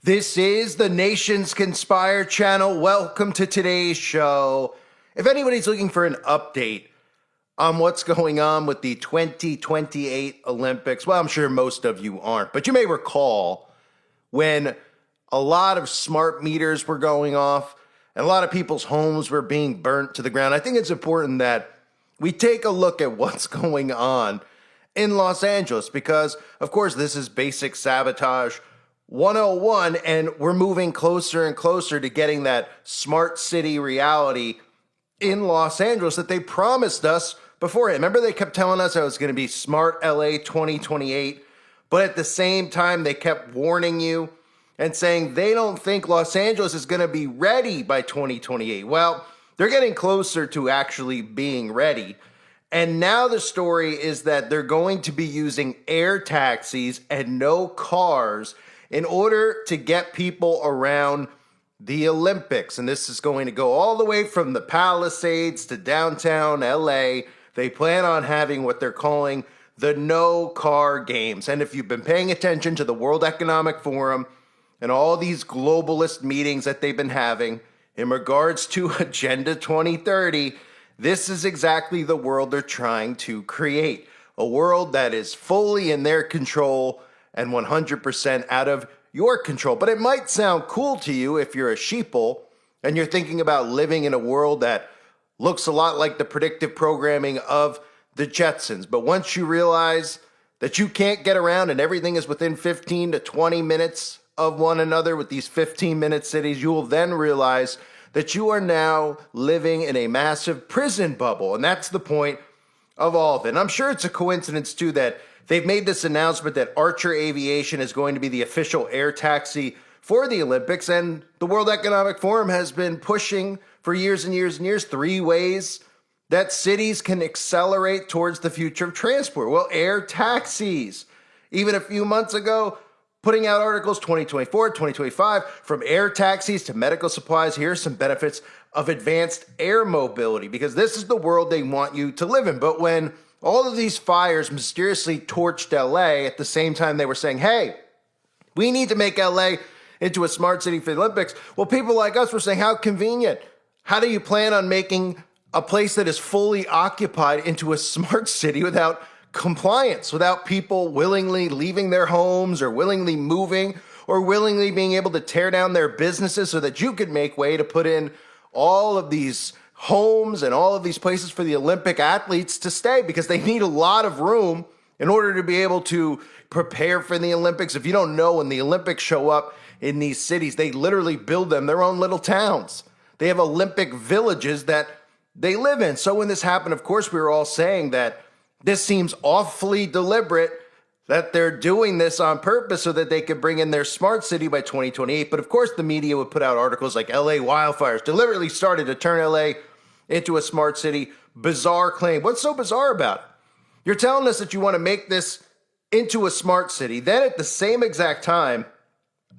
This is the Nations Conspire channel. Welcome to today's show. If anybody's looking for an update on what's going on with the 2028 Olympics, well, I'm sure most of you aren't, but you may recall when a lot of smart meters were going off and a lot of people's homes were being burnt to the ground. I think it's important that we take a look at what's going on in Los Angeles because, of course, this is basic sabotage 101, and we're moving closer and closer to getting that smart city reality in Los Angeles that they promised us beforehand. Remember, they kept telling us it was going to be smart LA 2028, but at the same time, they kept warning you and saying they don't think Los Angeles is going to be ready by 2028. Well, they're getting closer to actually being ready. And now the story is that they're going to be using air taxis and no cars in order to get people around the Olympics. And this is going to go all the way from the Palisades to downtown LA. They plan on having what they're calling the no car games. And if you've been paying attention to the World Economic Forum and all these globalist meetings that they've been having in regards to Agenda 2030, this is exactly the world they're trying to create. A world that is fully in their control and 100% out of your control. But it might sound cool to you if you're a sheeple and you're thinking about living in a world that looks a lot like the predictive programming of the Jetsons. But once you realize that you can't get around and everything is within 15 to 20 minutes of one another with these 15-minute cities, you will then realize that you are now living in a massive prison bubble. And that's the point of all of it. And I'm sure it's a coincidence, too, that they've made this announcement that Archer Aviation is going to be the official air taxi for the Olympics. And the World Economic Forum has been pushing for years and years and years 3 ways that cities can accelerate towards the future of transport. Well, air taxis. Even a few months ago, putting out articles 2024, 2025, from air taxis to medical supplies. Here are some benefits of advanced air mobility, because this is the world they want you to live in. But when all of these fires mysteriously torched LA, at the same time they were saying, hey, we need to make LA into a smart city for the Olympics. Well, people like us were saying, how convenient. How do you plan on making a place that is fully occupied into a smart city without compliance, without people willingly leaving their homes or willingly moving or willingly being able to tear down their businesses so that you could make way to put in all of these homes and all of these places for the Olympic athletes to stay, because they need a lot of room in order to be able to prepare for the Olympics. If you don't know, when the Olympics show up in these cities, they literally build them their own little towns. They have Olympic villages that they live in. So when this happened, of course, we were all saying that this seems awfully deliberate, that they're doing this on purpose so that they could bring in their smart city by 2028. But of course, the media would put out articles like LA wildfires deliberately started to turn LA into a smart city. Bizarre claim. What's so bizarre about it? You're telling us that you want to make this into a smart city. Then at the same exact time,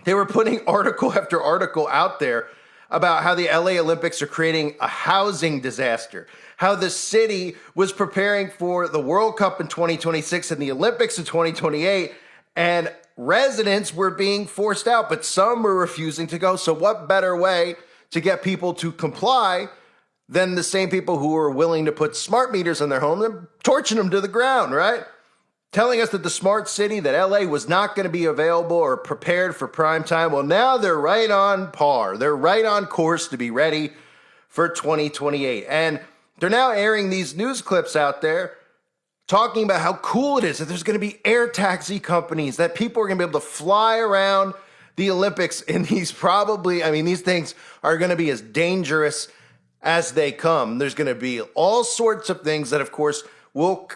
they were putting article after article out there about how the LA Olympics are creating a housing disaster, how the city was preparing for the World Cup in 2026 and the Olympics in 2028, and residents were being forced out, but some were refusing to go. So what better way to get people to comply than the same people who were willing to put smart meters in their home and torching them to the ground, right? Telling us that the smart city, that LA was not going to be available or prepared for prime time. Well, now they're right on par. They're right on course to be ready for 2028. And they're now airing these news clips out there talking about how cool it is that there's going to be air taxi companies, that people are going to be able to fly around the Olympics in these these things are going to be as dangerous as they come. There's going to be all sorts of things that, of course, will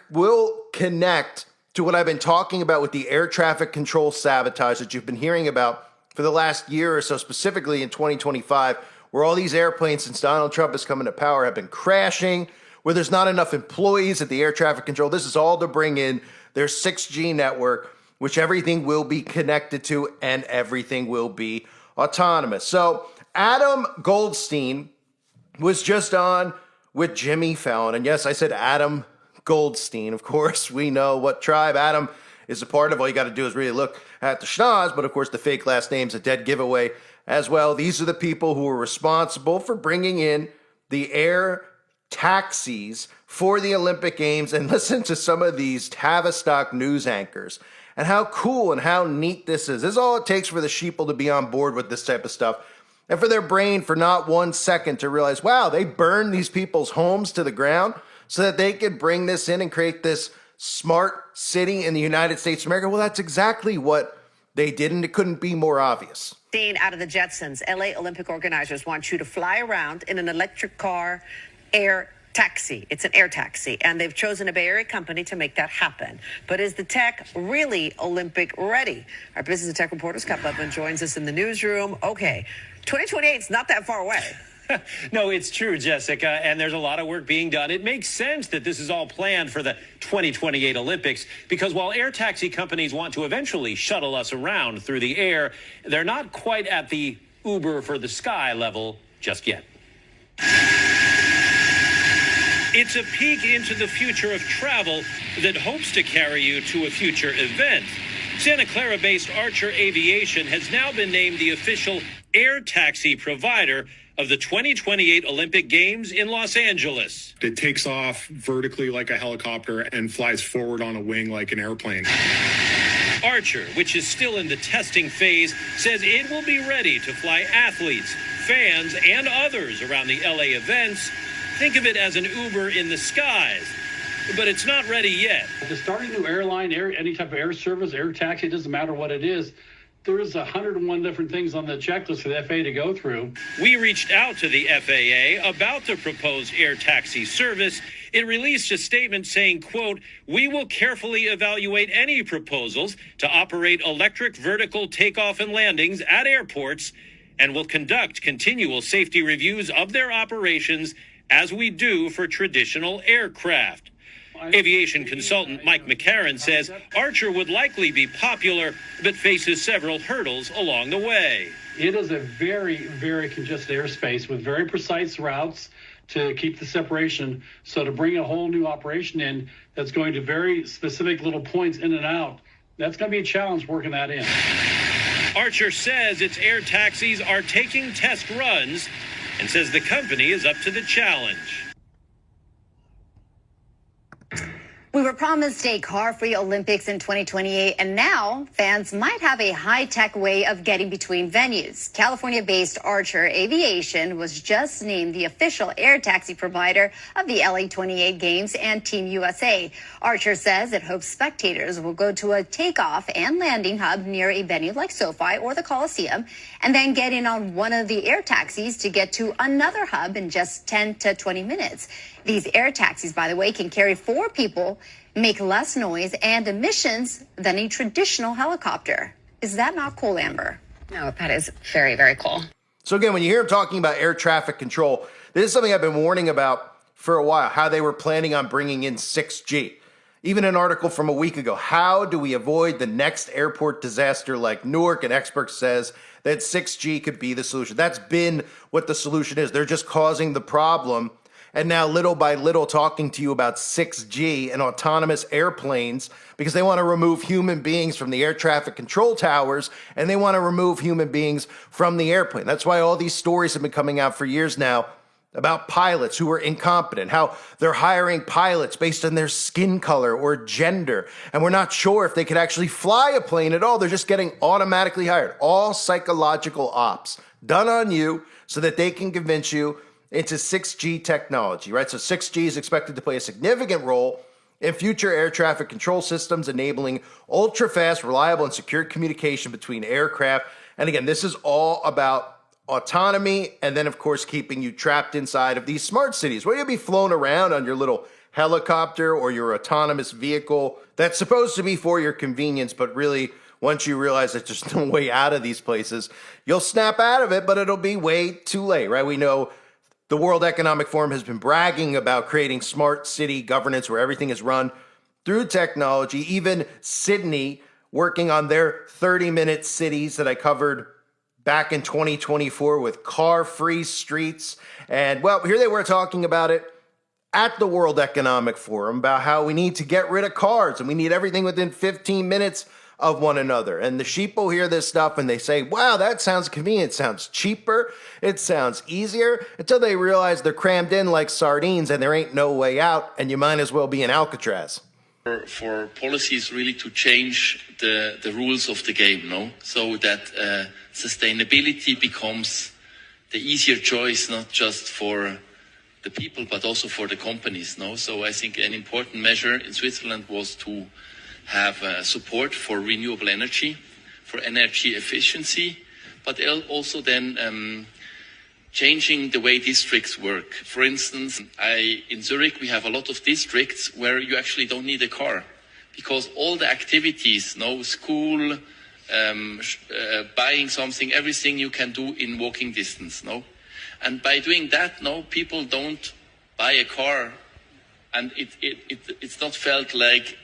connect to what I've been talking about with the air traffic control sabotage that you've been hearing about for the last year or so, specifically in 2025, where all these airplanes since Donald Trump has come into power have been crashing, where there's not enough employees at the air traffic control. This is all to bring in their 6G network, which everything will be connected to and everything will be autonomous. So Adam Goldstein was just on with Jimmy Fallon. And yes, I said Adam Goldstein. Of course, we know what tribe Adam is a part of. All you got to do is really look at the schnoz, but of course the fake last name's a dead giveaway as well. These are the people who are responsible for bringing in the air taxis for the Olympic Games. And listen to some of these Tavistock news anchors and how cool and how neat this is. This is all it takes for the sheeple to be on board with this type of stuff. And for their brain for not 1 second to realize, wow, they burned these people's homes to the ground so that they could bring this in and create this smart city in the United States of America. Well, that's exactly what they did, and it couldn't be more obvious. Seen out of the Jetsons, LA Olympic organizers want you to fly around in an electric car air taxi. It's an air taxi, and they've chosen a Bay Area company to make that happen. But is the tech really Olympic ready? Our business and tech reporter Scott Butman joins us in the newsroom. Okay, 2028 is not that far away. No, it's true, Jessica, and there's a lot of work being done. It makes sense that this is all planned for the 2028 Olympics, because while air taxi companies want to eventually shuttle us around through the air, they're not quite at the Uber for the sky level just yet. It's a peek into the future of travel that hopes to carry you to a future event. Santa Clara-based Archer Aviation has now been named the official air taxi provider of the 2028 Olympic Games in Los Angeles. It takes off vertically like a helicopter and flies forward on a wing like an airplane. Archer, which is still in the testing phase, says it will be ready to fly athletes, fans, and others around the LA events. Think of it as an Uber in the skies. But it's not ready yet. To start a new airline, any type of air service, air taxi, it doesn't matter what it is. There's 101 different things on the checklist for the FAA to go through. We reached out to the FAA about the proposed air taxi service. It released a statement saying, quote, "We will carefully evaluate any proposals to operate electric vertical takeoff and landings at airports and will conduct continual safety reviews of their operations as we do for traditional aircraft." Aviation consultant Mike McCarron says Archer would likely be popular, but faces several hurdles along the way. It is a very, very congested airspace with very precise routes to keep the separation. So to bring a whole new operation in that's going to very specific little points in and out, that's going to be a challenge working that in. Archer says its air taxis are taking test runs and says the company is up to the challenge. We were promised a car-free Olympics in 2028, and now fans might have a high-tech way of getting between venues. California-based Archer Aviation was just named the official air taxi provider of the LA 28 Games and Team USA. Archer says it hopes spectators will go to a takeoff and landing hub near a venue like SoFi or the Coliseum, and then get in on one of the air taxis to get to another hub in just 10 to 20 minutes. These air taxis, by the way, can carry 4 people, make less noise and emissions than a traditional helicopter. Is that not cool, Amber? No, that is very, very cool. So again, when you hear him talking about air traffic control, this is something I've been warning about for a while, how they were planning on bringing in 6G. Even an article from a week ago, how do we avoid the next airport disaster like Newark? An expert says that 6G could be the solution. That's been what the solution is. They're just causing the problem. And now little by little talking to you about 6G and autonomous airplanes because they want to remove human beings from the air traffic control towers and they want to remove human beings from the airplane. That's why all these stories have been coming out for years now about pilots who are incompetent, how they're hiring pilots based on their skin color or gender. And we're not sure if they could actually fly a plane at all. They're just getting automatically hired. All psychological ops done on you so that they can convince you into 6G technology, right? So 6G is expected to play a significant role in future air traffic control systems, enabling ultra-fast, reliable, and secure communication between aircraft. And again, this is all about autonomy and then, of course, keeping you trapped inside of these smart cities where you'll be flown around on your little helicopter or your autonomous vehicle that's supposed to be for your convenience, but really, once you realize that there's no way out of these places, you'll snap out of it, but it'll be way too late, right? We know the World Economic Forum has been bragging about creating smart city governance where everything is run through technology. Even Sydney working on their 30-minute cities that I covered back in 2024 with car-free streets. And, well, here they were talking about it at the World Economic Forum about how we need to get rid of cars and we need everything within 15 minutes of one another. And the sheeple hear this stuff and they say, wow, that sounds convenient. It sounds cheaper. It sounds easier, until they realize they're crammed in like sardines and there ain't no way out, and you might as well be in Alcatraz. For policies really to change the rules of the game, no? So that sustainability becomes the easier choice, not just for the people, but also for the companies, no? So I think an important measure in Switzerland was to have support for renewable energy, for energy efficiency, but also then changing the way districts work. For instance, in Zurich, we have a lot of districts where you actually don't need a car, because all the activities, school, buying something, everything you can do in walking distance, And by doing that, people don't buy a car, and it's not felt like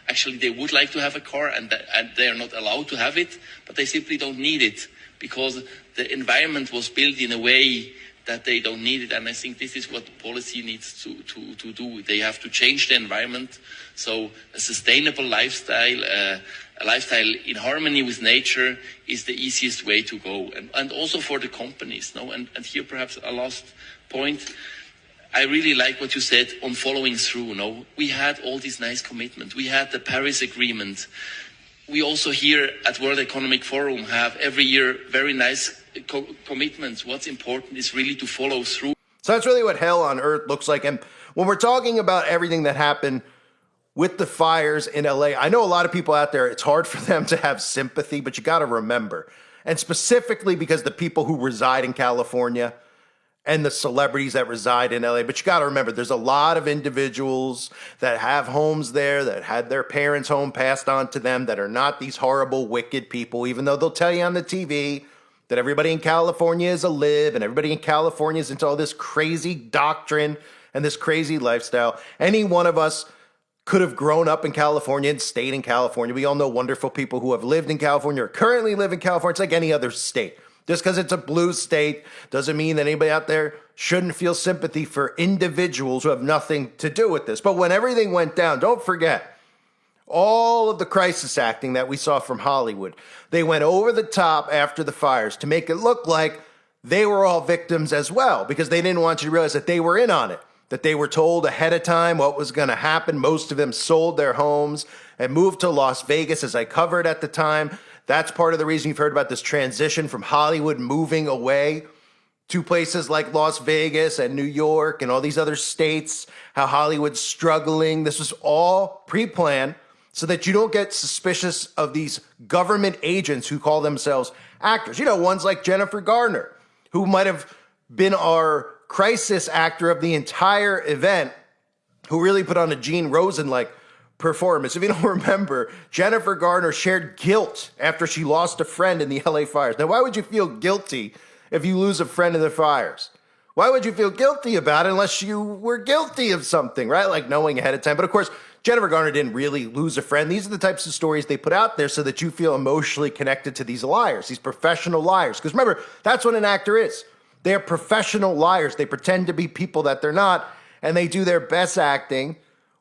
actually they would like to have a car and they are not allowed to have it, but they simply don't need it because the environment was built in a way that they don't need it. And I think this is what policy needs to do. They have to change the environment. So a sustainable lifestyle, a lifestyle in harmony with nature is the easiest way to go. And also for the companies. And here perhaps a last point. I really like what you said on following through. We had all these nice commitments. We had the Paris Agreement. We also here at World Economic Forum have every year very nice commitments. What's important is really to follow through. So that's really what hell on earth looks like. And when we're talking about everything that happened with the fires in LA, I know a lot of people out there, it's hard for them to have sympathy, but you got to remember, and specifically because the people who reside in California and the celebrities that reside in LA. But you got to remember, there's a lot of individuals that have homes there, that had their parents' home passed on to them, that are not these horrible, wicked people, even though they'll tell you on the TV that everybody in California is a lib and everybody in California is into all this crazy doctrine and this crazy lifestyle. Any one of us could have grown up in California and stayed in California. We all know wonderful people who have lived in California or currently live in California. It's like any other state. Just because it's a blue state doesn't mean that anybody out there shouldn't feel sympathy for individuals who have nothing to do with this. But when everything went down, don't forget, all of the crisis acting that we saw from Hollywood, they went over the top after the fires to make it look like they were all victims as well, because they didn't want you to realize that they were in on it, that they were told ahead of time what was going to happen. Most of them sold their homes and moved to Las Vegas, as I covered at the time. That's part of the reason you've heard about this transition from Hollywood moving away to places like Las Vegas and New York and all these other states, how Hollywood's struggling. This was all pre-planned so that you don't get suspicious of these government agents who call themselves actors. Ones like Jennifer Garner, who might have been our crisis actor of the entire event, who really put on a Gene Rosen-like performance. If you don't remember, Jennifer Garner shared guilt after she lost a friend in the LA fires. Now, why would you feel guilty if you lose a friend in the fires? Why would you feel guilty about it unless you were guilty of something, right? Like knowing ahead of time. But of course, Jennifer Garner didn't really lose a friend. These are the types of stories they put out there so that you feel emotionally connected to these liars, these professional liars. Because remember, that's what an actor is. They're professional liars. They pretend to be people that they're not, and they do their best acting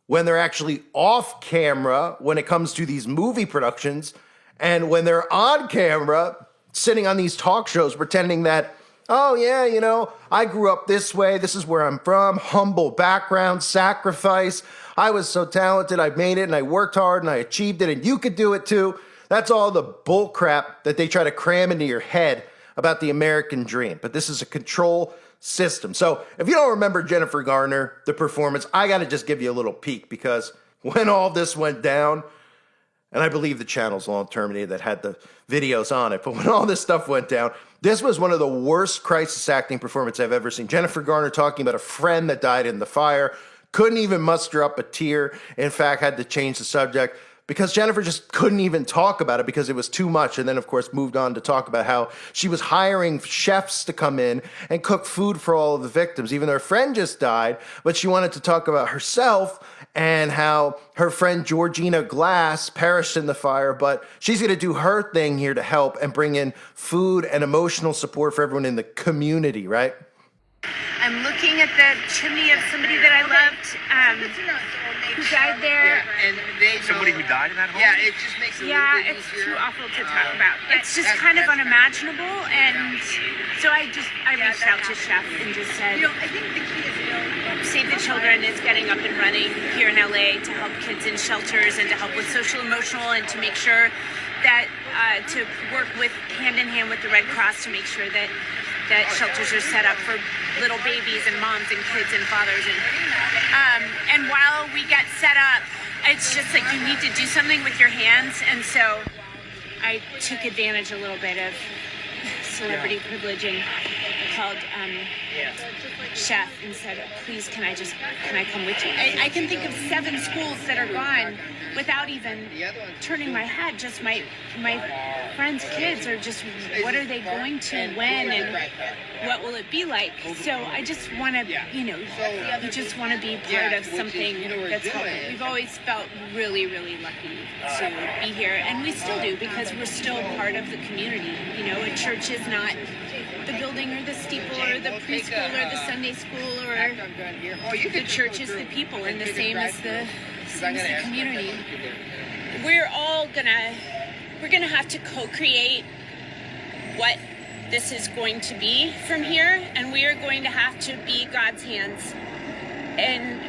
when they're actually off camera when it comes to these movie productions, and when they're on camera sitting on these talk shows pretending that, oh yeah, I grew up this way, this is where I'm from, humble background, sacrifice, I was so talented, I made it and I worked hard and I achieved it and you could do it too. That's all the bull crap that they try to cram into your head about the American dream. But this is a control system. So if you don't remember Jennifer Garner, the performance, I got to just give you a little peek, because when all this went down, and I believe the channel's long terminated that had the videos on it, but when all this stuff went down, this was one of the worst crisis acting performances I've ever seen. Jennifer Garner talking about a friend that died in the fire, couldn't even muster up a tear, in fact, had to change the subject, because Jennifer just couldn't even talk about it because it was too much. And then, of course, moved on to talk about how she was hiring chefs to come in and cook food for all of the victims, even though her friend just died. But she wanted to talk about herself and how her friend Georgina Glass perished in the fire. But she's going to do her thing here to help and bring in food and emotional support for everyone in the community, right? I'm looking at the chimney of somebody that I loved, who died there. Somebody who died in that home? Yeah, it just makes it it's too awful to talk about. It's just kind of unimaginable, and so I reached out to Chef and just said, I think the key is, Save the Children is getting up and running here in LA to help kids in shelters and to help with social emotional and to make sure that to work with hand in hand with the Red Cross to make sure that shelters are set up for little babies and moms and kids and fathers, and while we get set up, it's just like you need to do something with your hands, and so I took advantage a little bit of celebrity privileging, called Chef and said, please, can I come with you? I can think of 7 schools that are gone without even turning my head. Just my friends' kids are just, what are they going to, when, and what will it be like? So I just want to, you just want to be part of something that's helping. We've always felt really, really lucky to be here, and we still do, because we're still part of the community. A church is not the building or the steeple or the preschool or the Sunday school, or the church is the people, and the same as the community. We're gonna have to co-create what this is going to be from here, and we are going to have to be God's hands and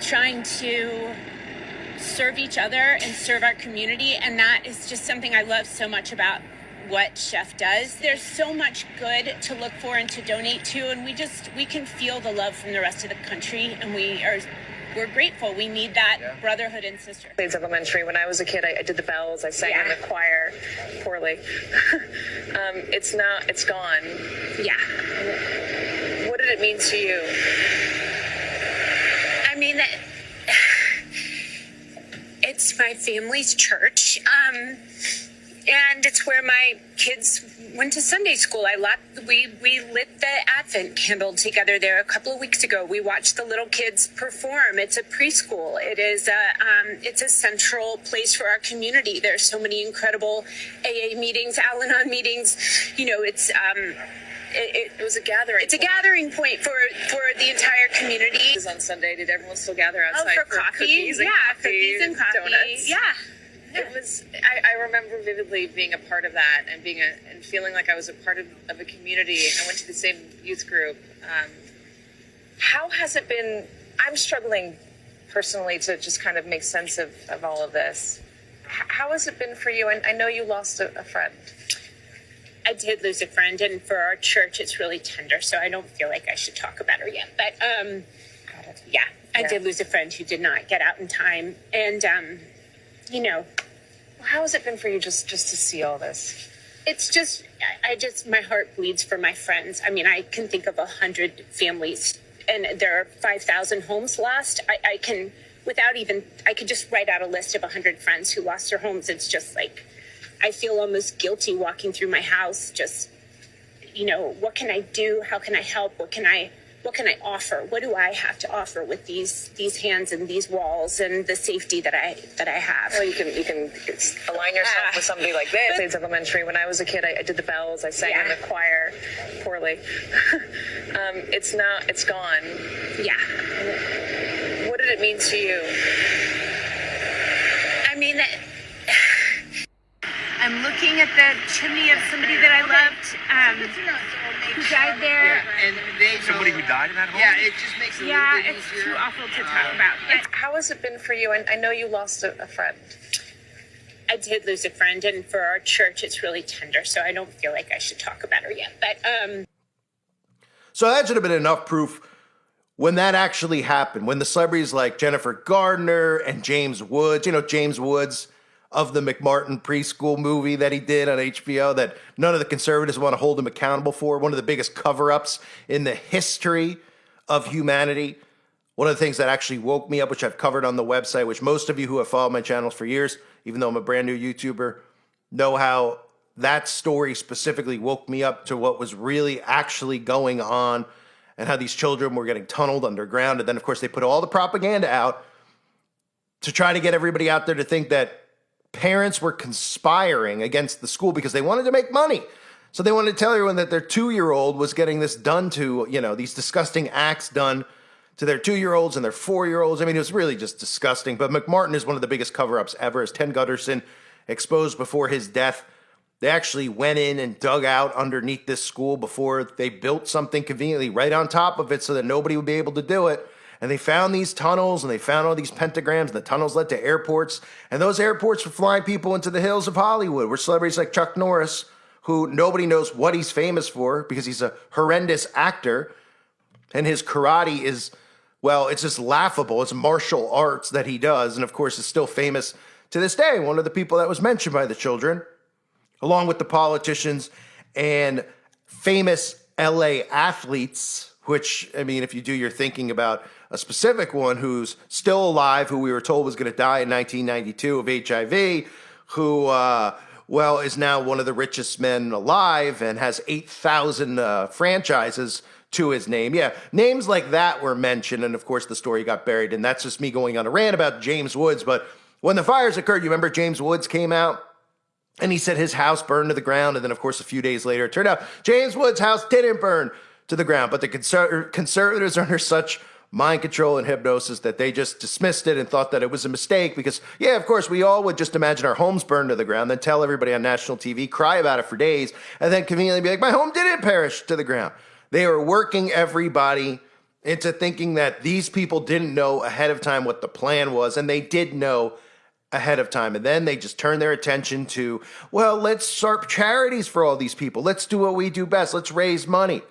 trying to serve each other and serve our community, and that is just something I love so much about what Chef does. There's so much good to look for and to donate to, and we can feel the love from the rest of the country, and we're grateful. We need that brotherhood and sisterhood. It's elementary. When I was a kid, I did the bells. I sang in the choir, poorly. It's gone. Yeah. What did it mean to you? I mean, it's my family's church. And it's where my kids went to Sunday school. We lit the Advent candle together there a couple of weeks ago. We watched the little kids perform. It's a preschool. It's a central place for our community. There's so many incredible AA meetings, Al-Anon meetings. It was a gathering. It's a gathering point for the entire community. On Sunday, did everyone still gather outside for coffee? Cookies and cookies and coffee. Donuts. Yeah. It was. I remember vividly being a part of that and and feeling like I was a part of a community. I went to the same youth group. How has it been? I'm struggling personally to just kind of make sense of all of this. How has it been for you? And I know you lost a friend. I did lose a friend, and for our church, it's really tender, so I don't feel like I should talk about her yet. But I did lose a friend who did not get out in time, and how has it been for you just to see all this? It's just, my heart bleeds for my friends. I mean, I can think of 100 families, and there are 5,000 homes lost. I could just write out a list of 100 friends who lost their homes. It's just like, I feel almost guilty walking through my house. Just, what can I do? How can I help? What can I offer? What do I have to offer with these hands and these walls and the safety that I have? Well, you can align yourself with somebody like this. It's elementary. When I was a kid, I did the bells. I sang in the choir, poorly. It's gone. Yeah. What did it mean to you? I mean, I'm looking at the chimney of somebody that I loved, who died there. Somebody who died in that home? It's too awful to talk about. How has it been for you? And I know you lost a friend. I did lose a friend, and for our church, it's really tender, so I don't feel like I should talk about her yet. But So that should have been enough proof when that actually happened, when the celebrities like Jennifer Gardner and James Woods, James Woods of the McMartin preschool movie that he did on HBO that none of the conservatives want to hold him accountable for, one of the biggest cover-ups in the history of humanity. One of the things that actually woke me up, which I've covered on the website, which most of you who have followed my channels for years, even though I'm a brand new YouTuber, know how that story specifically woke me up to what was really actually going on and how these children were getting tunneled underground. And then, of course, they put all the propaganda out to try to get everybody out there to think that parents were conspiring against the school because they wanted to make money. So they wanted to tell everyone that their 2-year-old was getting this done to, these disgusting acts done to their 2-year-olds and their 4-year-olds. I mean, it was really just disgusting. But McMartin is one of the biggest cover-ups ever. As Ted Gutterson exposed before his death, they actually went in and dug out underneath this school before they built something conveniently right on top of it so that nobody would be able to do it. And they found these tunnels and they found all these pentagrams, and the tunnels led to airports. And those airports were flying people into the hills of Hollywood, where celebrities like Chuck Norris, who nobody knows what he's famous for because he's a horrendous actor, and his karate is, well, it's just laughable. It's martial arts that he does, and of course is still famous to this day. One of the people that was mentioned by the children, along with the politicians and famous LA athletes, which, I mean, if you do your thinking about a specific one who's still alive, who we were told was going to die in 1992 of HIV, who, is now one of the richest men alive and has 8,000 franchises to his name. Yeah, names like that were mentioned, and of course the story got buried, and that's just me going on a rant about James Woods. But when the fires occurred, you remember James Woods came out, and he said his house burned to the ground, and then of course a few days later, it turned out James Woods' house didn't burn to the ground, but the conservatives are under such mind control and hypnosis that they just dismissed it and thought that it was a mistake because, yeah, of course, we all would just imagine our homes burned to the ground, then tell everybody on national TV, cry about it for days, and then conveniently be like, my home didn't perish to the ground. They were working everybody into thinking that these people didn't know ahead of time what the plan was, and they did know ahead of time. And then they just turned their attention to, well, let's start charities for all these people. Let's do what we do best. Let's raise money.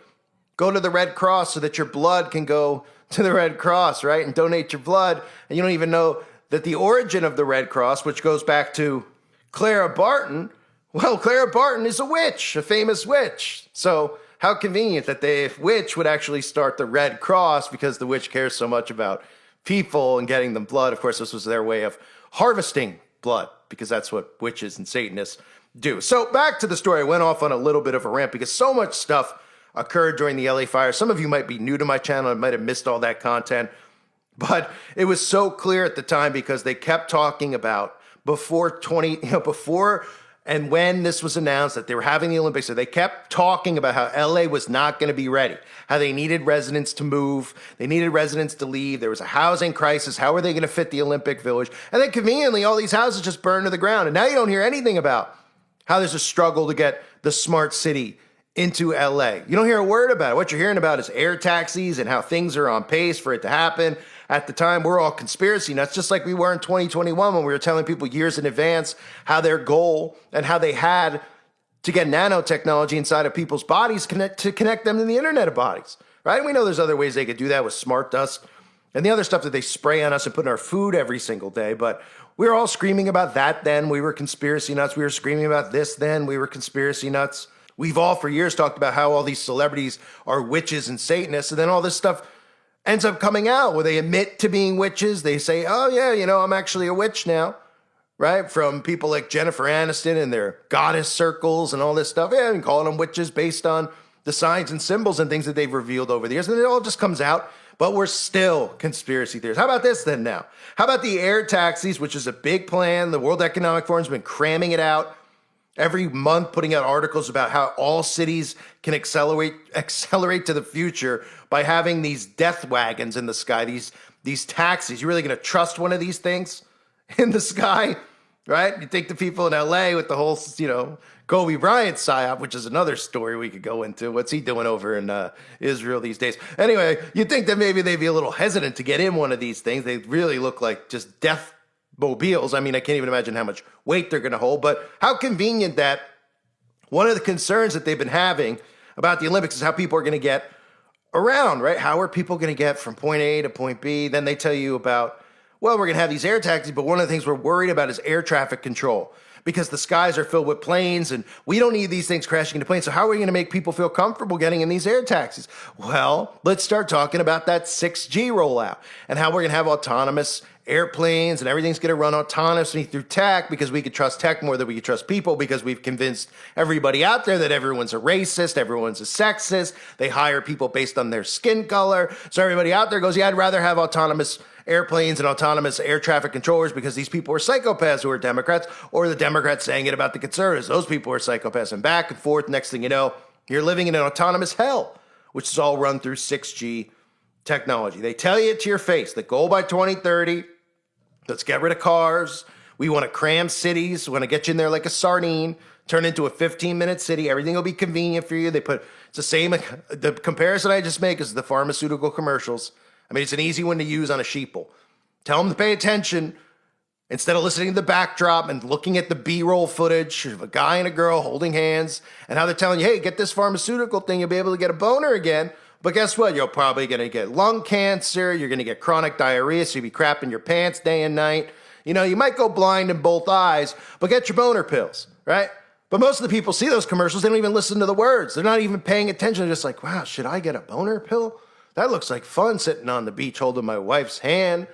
Go to the Red Cross so that your blood can go to the Red Cross, right? And donate your blood. And you don't even know that the origin of the Red Cross, which goes back to Clara Barton, well, Clara Barton is a witch, a famous witch. So how convenient that the witch would actually start the Red Cross because the witch cares so much about people and getting them blood. Of course, this was their way of harvesting blood because that's what witches and Satanists do. So back to the story. I went off on a little bit of a rant because so much stuff occurred during the LA fire. Some of you might be new to my channel and might have missed all that content, but it was so clear at the time because they kept talking about before and when this was announced that they were having the Olympics, so they kept talking about how LA was not going to be ready, how they needed residents to move, they needed residents to leave, there was a housing crisis, how are they going to fit the Olympic Village? And then conveniently, all these houses just burned to the ground. And now you don't hear anything about how there's a struggle to get the smart city into LA. You don't hear a word about it. What you're hearing about is air taxis and how things are on pace for it to happen. At the time, we're all conspiracy nuts, just like we were in 2021 when we were telling people years in advance how their goal and how they had to get nanotechnology inside of people's bodies to connect them to the Internet of Bodies, right? And we know there's other ways they could do that with smart dust and the other stuff that they spray on us and put in our food every single day. But we were all screaming about that then. We were conspiracy nuts. We were screaming about this then. We were conspiracy nuts. We've all for years talked about how all these celebrities are witches and Satanists, and then all this stuff ends up coming out where they admit to being witches. They say, oh yeah, I'm actually a witch now, right? From people like Jennifer Aniston and their goddess circles and all this stuff. Yeah, and calling them witches based on the signs and symbols and things that they've revealed over the years. And it all just comes out, but we're still conspiracy theorists. How about this then now? How about the air taxis, which is a big plan? The World Economic Forum's been cramming it out every month, putting out articles about how all cities can accelerate to the future by having these death wagons in the sky, these taxis. You really going to trust one of these things in the sky, right? You think the people in LA with the whole, Kobe Bryant psyop, which is another story we could go into. What's he doing over in Israel these days? Anyway, you'd think that maybe they'd be a little hesitant to get in one of these things. They really look like just death mobiles. I mean, I can't even imagine how much weight they're going to hold, but how convenient that one of the concerns that they've been having about the Olympics is how people are going to get around, right? How are people going to get from point A to point B? Then they tell you about, well, we're going to have these air taxis, but one of the things we're worried about is air traffic control because the skies are filled with planes and we don't need these things crashing into planes. So how are we going to make people feel comfortable getting in these air taxis? Well, let's start talking about that 6G rollout and how we're going to have autonomous airplanes and everything's going to run autonomously through tech because we could trust tech more than we could trust people because we've convinced everybody out there that everyone's a racist, everyone's a sexist. They hire people based on their skin color. So everybody out there goes, yeah, I'd rather have autonomous airplanes and autonomous air traffic controllers because these people are psychopaths who are Democrats, or the Democrats saying it about the conservatives. Those people are psychopaths, and back and forth. Next thing you know, you're living in an autonomous hell, which is all run through 6G technology. They tell you it to your face. The goal by 2030, let's get rid of cars. We want to cram cities. We want to get you in there like a sardine, turn into a 15-minute city. Everything will be convenient for you. It's the same. The comparison I just make is the pharmaceutical commercials. I mean, it's an easy one to use on a sheeple. Tell them to pay attention instead of listening to the backdrop and looking at the B-roll footage of a guy and a girl holding hands and how they're telling you, hey, get this pharmaceutical thing. You'll be able to get a boner again. But guess what? You're probably going to get lung cancer. You're going to get chronic diarrhea, so you'll be crapping your pants day and night. You know, you might go blind in both eyes, but get your boner pills, right? But most of the people see those commercials. They don't even listen to the words. They're not even paying attention. They're just like, wow, should I get a boner pill? That looks like fun, sitting on the beach holding my wife's hand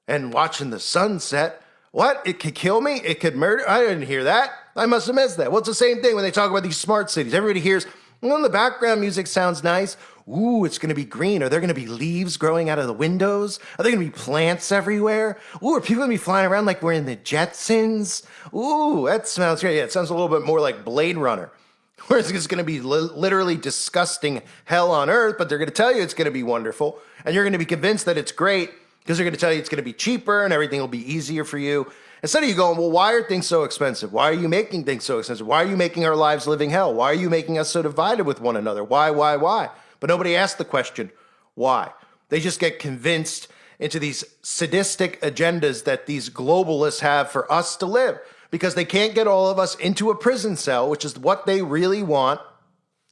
and watching the sunset. What? It could kill me? It could murder? I didn't hear that. I must have missed that. Well, it's the same thing when they talk about these smart cities. Everybody hears, well, the background music sounds nice. Ooh, it's going to be green. Are there going to be leaves growing out of the windows? Are there going to be plants everywhere? Ooh, are people going to be flying around like we're in the Jetsons? Ooh, that smells great. Yeah, it sounds a little bit more like Blade Runner. Whereas it's going to be literally disgusting hell on earth, but they're going to tell you it's going to be wonderful. And you're going to be convinced that it's great because they're going to tell you it's going to be cheaper and everything will be easier for you. Instead of you going, well, why are things so expensive? Why are you making things so expensive? Why are you making our lives living hell? Why are you making us so divided with one another? Why? But nobody asks the question, why? They just get convinced into these sadistic agendas that these globalists have for us to live because they can't get all of us into a prison cell, which is what they really want,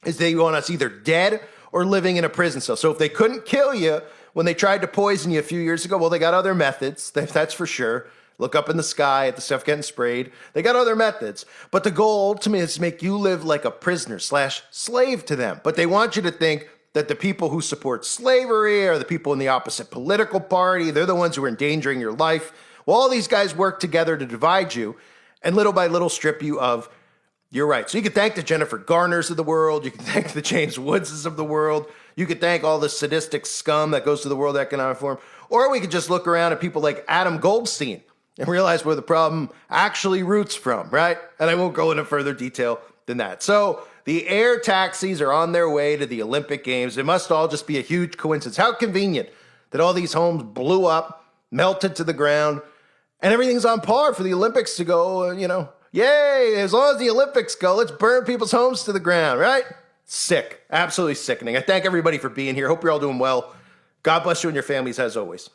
is they want us either dead or living in a prison cell. So if they couldn't kill you when they tried to poison you a few years ago, well, they got other methods, that's for sure. Look up in the sky at the stuff getting sprayed. They got other methods. But the goal ultimately is to make you live like a prisoner / slave to them. But they want you to think that the people who support slavery are the people in the opposite political party. They're the ones who are endangering your life. Well, all these guys work together to divide you and little by little strip you of your rights. So you can thank the Jennifer Garners of the world. You can thank the James Woodses of the world. You could thank all the sadistic scum that goes to the World Economic Forum. Or we could just look around at people like Adam Goldstein and realize where the problem actually roots from, right? And I won't go into further detail than that. So the air taxis are on their way to the Olympic Games. It must all just be a huge coincidence. How convenient that all these homes blew up, melted to the ground, and everything's on par for the Olympics to go, yay, as long as the Olympics go, let's burn people's homes to the ground, right? Sick. Absolutely sickening. I thank everybody for being here. Hope you're all doing well. God bless you and your families as always.